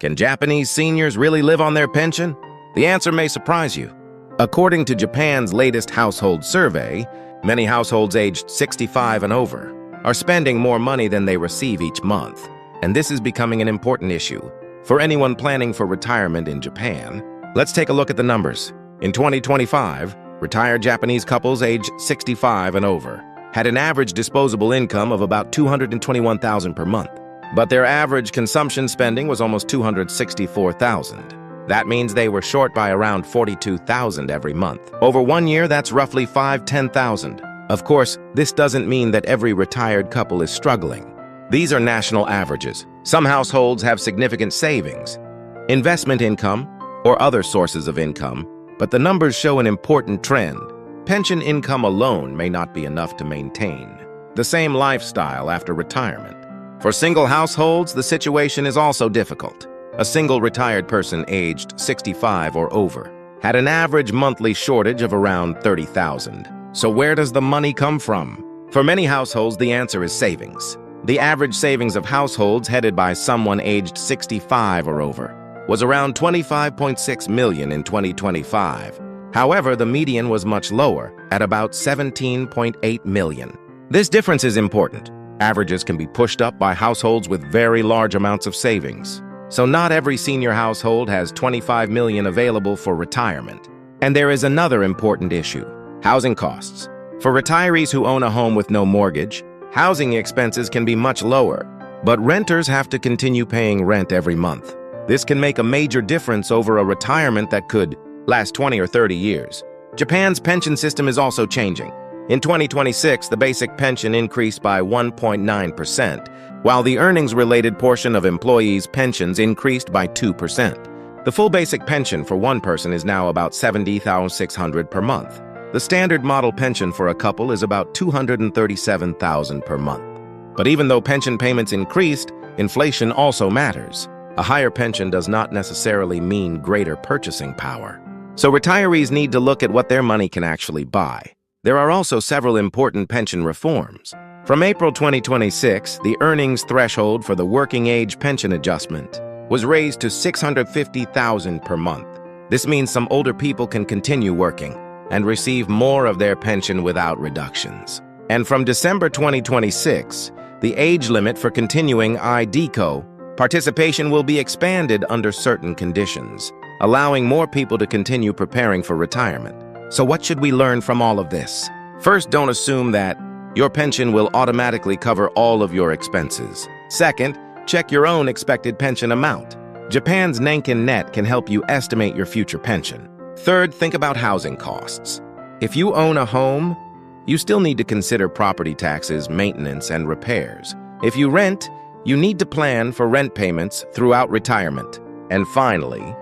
Can Japanese seniors really live on their pension? The answer may surprise you. According to Japan's latest household survey, many households aged 65 and over are spending more money than they receive each month. And this is becoming an important issue for anyone planning for retirement in Japan. Let's take a look at the numbers. In 2025, retired Japanese couples aged 65 and over had an average disposable income of about $221,000 per month, but their average consumption spending was almost $264,000. That means they were short by around $42,000 every month. Over 1 year, that's roughly $10,000. Of course, this doesn't mean that every retired couple is struggling. These are national averages. Some households have significant savings, investment income, or other sources of income, but the numbers show an important trend. Pension income alone may not be enough to maintain the same lifestyle after retirement. For single households, the situation is also difficult. A single retired person aged 65 or over had an average monthly shortage of around $30,000. So where does the money come from? For many households, the answer is savings. The average savings of households headed by someone aged 65 or over was around $25.6 million in 2025. However, the median was much lower, at about $17.8 million. This difference is important. Averages can be pushed up by households with very large amounts of savings. So not every senior household has $25 million available for retirement. And there is another important issue: housing costs. For retirees who own a home with no mortgage, housing expenses can be much lower, but renters have to continue paying rent every month. This can make a major difference over a retirement that could last 20 or 30 years. Japan's pension system is also changing. In 2026, the basic pension increased by 1.9%, while the earnings-related portion of employees' pensions increased by 2%. The full basic pension for one person is now about $70,600 per month. The standard model pension for a couple is about $237,000 per month. But even though pension payments increased, inflation also matters. A higher pension does not necessarily mean greater purchasing power. So retirees need to look at what their money can actually buy. There are also several important pension reforms. From April 2026, the earnings threshold for the working age pension adjustment was raised to $650,000 per month. This means some older people can continue working and receive more of their pension without reductions. And from December 2026, the age limit for continuing iDeCo participation will be expanded under certain conditions, allowing more people to continue preparing for retirement. So what should we learn from all of this? First, don't assume that your pension will automatically cover all of your expenses. Second, check your own expected pension amount. Japan's Nankin Net can help you estimate your future pension. Third, think about housing costs. If you own a home, you still need to consider property taxes, maintenance, and repairs. If you rent, you need to plan for rent payments throughout retirement. And finally,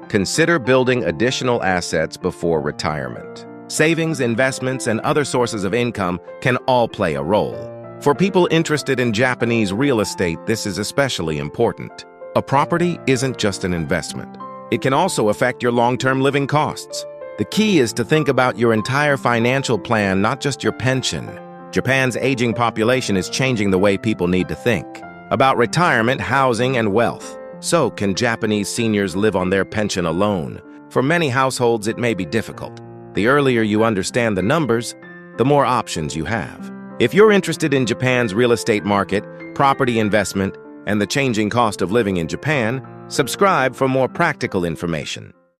consider building additional assets before retirement. Savings, investments, and other sources of income can all play a role. For people interested in Japanese real estate, this is especially important. A property isn't just an investment. It can also affect your long-term living costs. The key is to think about your entire financial plan, not just your pension. Japan's aging population is changing the way people need to think about retirement, housing, and wealth. So, can Japanese seniors live on their pension alone? For many households, it may be difficult. The earlier you understand the numbers, the more options you have. If you're interested in Japan's real estate market, property investment, and the changing cost of living in Japan, subscribe for more practical information.